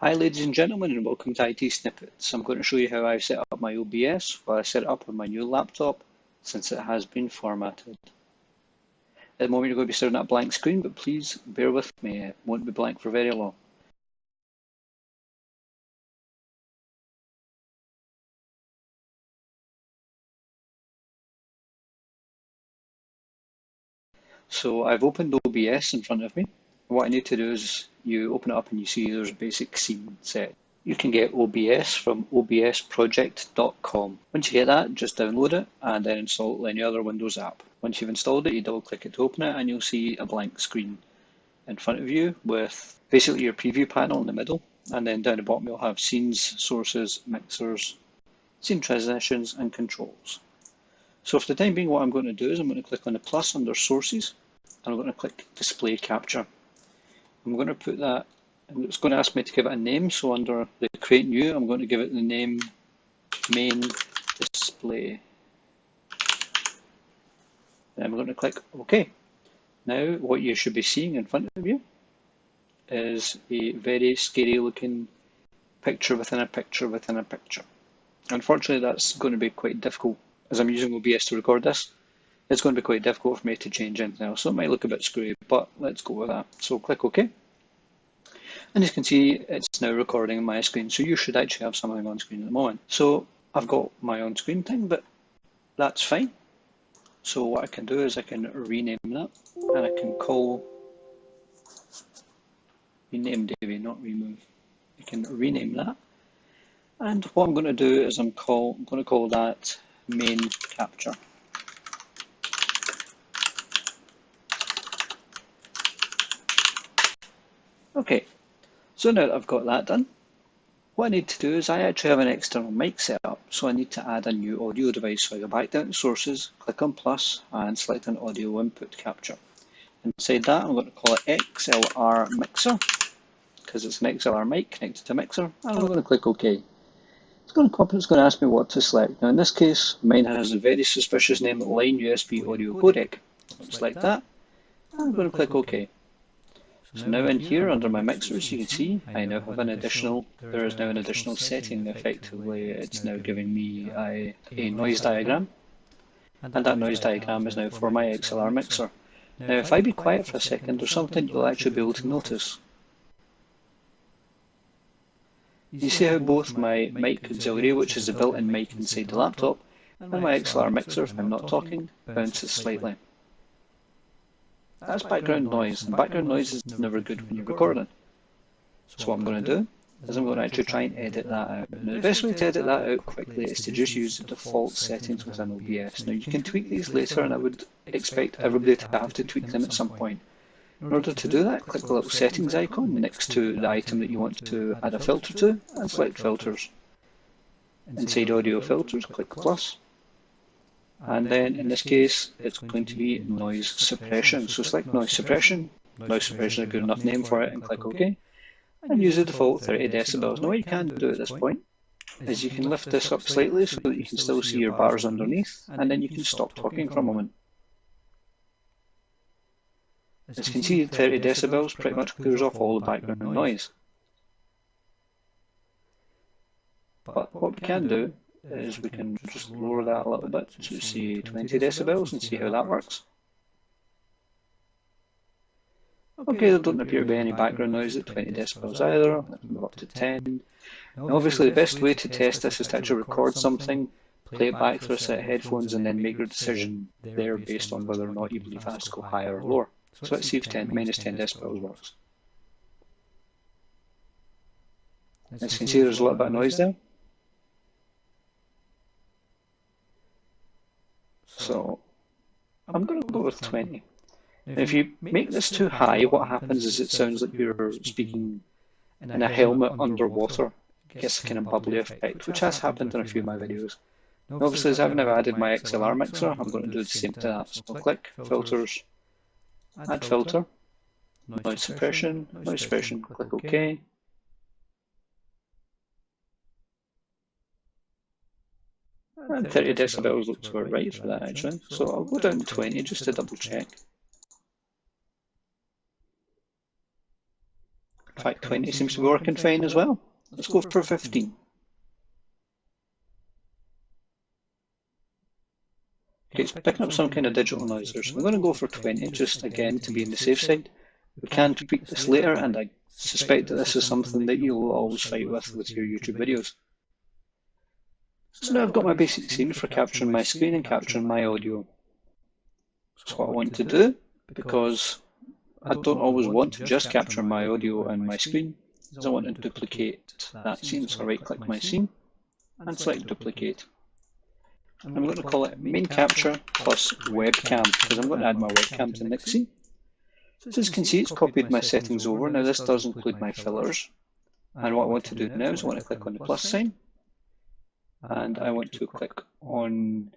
Hi ladies and gentlemen, and welcome to IT Snippets. I'm going to show you how I've set up my OBS. Well, I set it up on my new laptop since it has been formatted. At the moment you're going to be staring at a blank screen, but please bear with me, it won't be blank for very long. So I've opened OBS in front of me. What I need to do is you open it up and you see there's a basic scene set. You can get OBS from obsproject.com. Once you get that, just download it and then install any other Windows app. Once you've installed it, you double click it to open it and you'll see a blank screen in front of you with basically your preview panel in the middle, and then down the bottom you'll have scenes, sources, mixers, scene transitions and controls. So for the time being, what I'm going to do is I'm going to click on the plus under sources and I'm going to click display capture. I'm going to put that, and it's going to ask me to give it a name, so under the create new I'm going to give it the name main display. Then I'm going to click OK. Now what you should be seeing in front of you is a very scary looking picture within a picture within a picture. Unfortunately, that's going to be quite difficult as I'm using OBS to record this. It's going to be quite difficult for me to change anything else, so it might look a bit screwy, but let's go with that. So click OK. And as you can see, it's now recording on my screen, so you should actually have something on screen at the moment. So I've got my on screen thing, but that's fine. So what I can do is I can rename that, and I can call rename Davy, not remove. I can rename that. And what I'm going to do is I'm going to call that main capture. Okay, so now that I've got that done, what I need to do is I actually have an external mic set up, so I need to add a new audio device. So I go back down to sources, click on plus, and select an audio input capture. Inside that, I'm going to call it XLR mixer, because it's an XLR mic connected to a mixer, and I'm going to click OK. It's going to ask me what to select. Now in this case, mine has a very suspicious name, Line USB Audio Codec. I'll select that, and I'm going to click OK. So now in here under my mixers, you can see I now have there is now an additional setting. Effectively, it's now giving me a noise diagram, and that noise diagram is now for my XLR mixer. Now if I be quiet for a second, there's something you'll actually be able to notice. You see how both my mic auxiliary, which is the built-in mic inside the laptop, and my XLR mixer, if I'm not talking, bounces slightly. That's background noise, and background noise is never good when you're recording. So what I'm going to do is I'm going to actually try and edit that out. Now the best way to edit that out quickly is to just use the default settings within OBS. Now you can tweak these later, and I would expect everybody to have to tweak them at some point. In order to do that, click the little settings icon next to the item that you want to add a filter to, and select filters. Inside audio filters, click plus. And then in this case, it's going to be noise suppression. So select noise suppression. Noise suppression is a good enough name for it, and click OK. And use the default 30 decibels. Now what you can do at this point is you can lift this up slightly so that you can still see your bars underneath, and then you can stop talking for a moment. As you can see, 30 decibels pretty much clears off all the background noise. But what we can do is we can just lower that a little bit to say 20 decibels and see how that works. Okay, there don't appear to be any background noise at 20 decibels either. Let's move up to 10. Now obviously the best way to test this is to actually record something, play it back through a set of headphones, and then make your decision there based on whether or not you believe it has to go higher or lower. So let's see if minus 10 decibels works. As you can see, there's a little bit of noise there. So I'm going to go with 20. Now if you make this too high, what happens is it sounds like you're speaking in a helmet underwater. It gets a kind of bubbly effect, which has happened in a few of my videos. Now obviously, as I've now added my XLR mixer, I'm going to do the same to that. So I'll click filters, add filter, noise suppression, click OK. And 30 decibels looks about right for that actually. So I'll go down to 20 just to double check. In fact, 20 seems to be working fine as well. Let's go for 15. Okay, it's picking up some kind of digital noise there, so I'm going to go for 20, just again to be on the safe side. We can tweak this later, and I suspect that this is something that you'll always fight with your YouTube videos. So now I've got my basic scene for capturing my screen and capturing my audio. That's what I want to do, because I don't always want to just capture my audio and my screen, because I want to duplicate that scene. So I right click my scene and select duplicate. I'm going to call it main capture plus webcam, because I'm going to add my webcam to the next scene. So as you can see, it's copied my settings over. Now this does include my fillers, and what I want to do now is I want to click on the plus sign, and I want to click on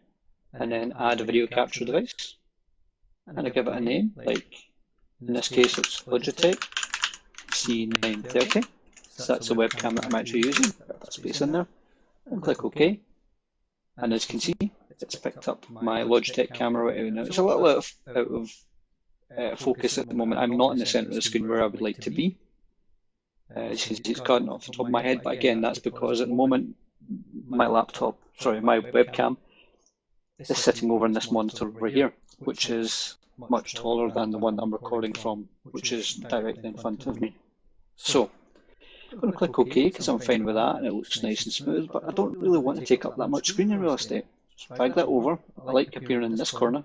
and then add a video capture device, and I give it a name, like in this case it's Logitech C930, so that's the webcam that I'm actually using. Put that space in there and click OK. And as you can see, it's picked up my Logitech camera right out now. It's a little out of focus at the moment. I'm not in the centre of the screen where I would like to be. As you can see, it's gotten off the top of my head, but again, that's because at the moment my webcam is sitting over in this monitor over here, which is much taller than the one that I'm recording from, which is directly in front of me. So I'm going to click OK because I'm fine with that and it looks nice and smooth, but I don't really want to take up that much screen real estate. So drag that over, I like appearing in this corner,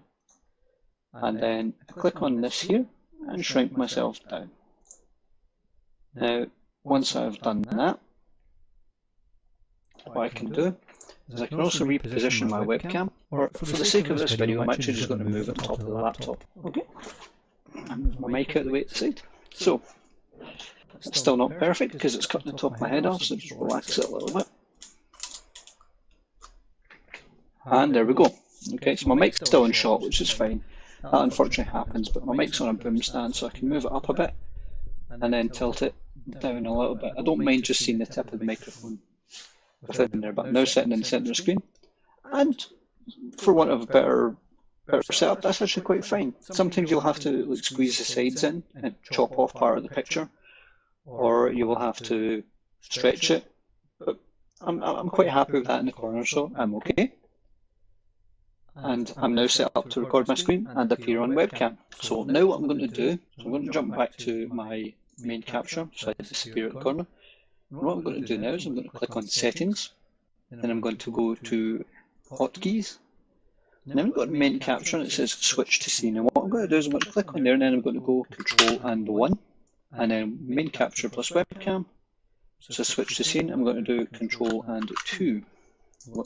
and then I click on this here and shrink myself down. Now, once I've done that, what I can do is I can also reposition my webcam, or for the sake of this video, I'm actually just going to move it on top of the laptop. Okay, and move my mic out the way to the side. So, it's still not perfect because it's cutting the top of my head off, so just relax it a little bit. And there we go. Okay, so my mic's still in shot, which is fine. That unfortunately happens, but my mic's on a boom stand, so I can move it up a bit and then tilt it down a little bit. I don't mind just seeing the tip of the microphone within there, but I'm now sitting in the centre of the screen. And for want of a better setup, that's actually quite fine. Sometimes you'll have to like squeeze the sides in and chop off part of the picture, or you will have to stretch it, but I'm quite happy with that in the corner, so I'm okay. And I'm now set up to record my screen and appear on webcam. So now what I'm going to do, I'm going to jump back to my main capture, so I disappear at the corner. And what I'm going to do now is I'm going to click on settings, then I'm going to go to hotkeys, and then we've got main capture and it says switch to scene. And what I'm going to do is I'm going to click on there and then I'm going to go control and 1. And then main capture plus webcam. So switch to scene, I'm going to do control and 2.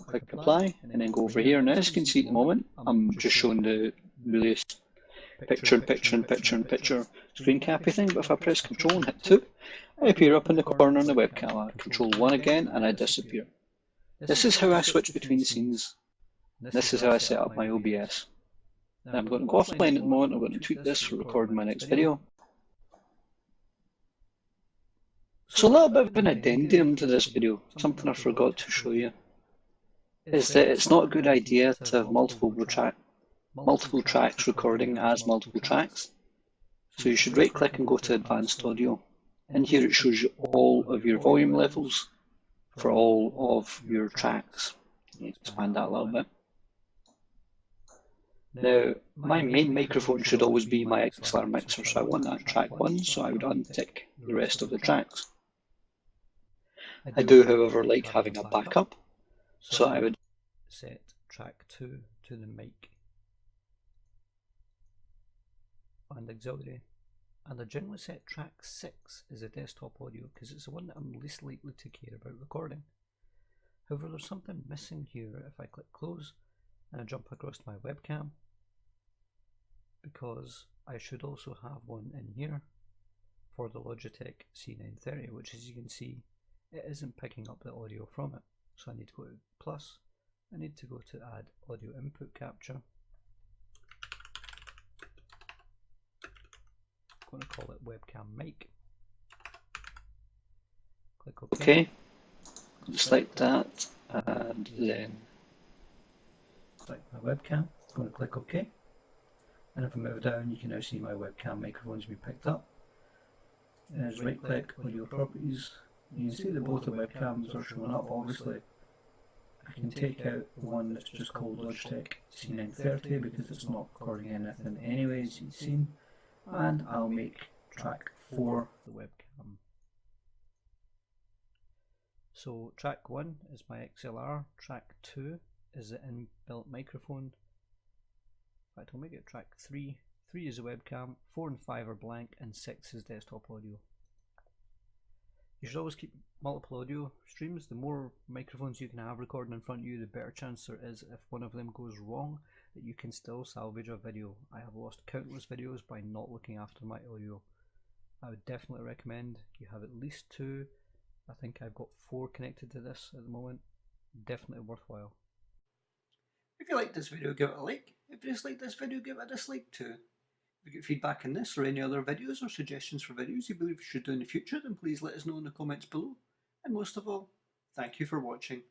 Click apply and then go over here. Now as you can see at the moment, I'm just showing the really picture screen cappy thing, but if I press control and hit 2, I appear up in the corner on the webcam. I control 1 again and I disappear. This is how I switch between scenes. This is how I set up my OBS. Now I'm going to go offline at the moment. I'm going to tweak this for recording my next video. So a little bit of an addendum to this video, something I forgot to show you, is that it's not a good idea to have multiple tracks recording as multiple tracks. So you should right click and go to advanced audio. And here it shows you all of your volume levels for all of your tracks. Expand that a little bit. Now, my main microphone should always be my XLR mixer, so I want that track 1, so I would untick the rest of the tracks. I do, however, like having a backup, so I would set track 2 to the mic and auxiliary, and I generally set track 6 as a desktop audio because it's the one that I'm least likely to care about recording. However, there's something missing here if I click close and I jump across to my webcam, because I should also have one in here for the Logitech C930, which as you can see, it isn't picking up the audio from it. So I need to go to plus, I need to go to add audio input capture. I'm going to call it webcam mic. Click OK. Okay. Select that and then select my webcam. I'm going to click OK. And if I move down, you can now see my webcam microphone's been picked up. is right click audio properties. You can see that both the webcams are showing up. Obviously I can take out the one that's just called Logitech C930 because it's not recording anything anyways, you've seen, and I'll make track 4 the webcam. So track 1 is my XLR, track 2 is the inbuilt microphone. In fact, I'll make it track 3. 3 is the webcam, 4 and 5 are blank, and 6 is desktop audio. You should always keep multiple audio streams. The more microphones you can have recording in front of you, the better chance there is if one of them goes wrong that you can still salvage a video. I have lost countless videos by not looking after my audio. I would definitely recommend you have at least 2. I think I've got 4 connected to this at the moment. Definitely worthwhile. If you liked this video, give it a like. If you disliked this video, give it a dislike too. If you get feedback on this or any other videos or suggestions for videos you believe we should do in the future, then please let us know in the comments below. And most of all, thank you for watching.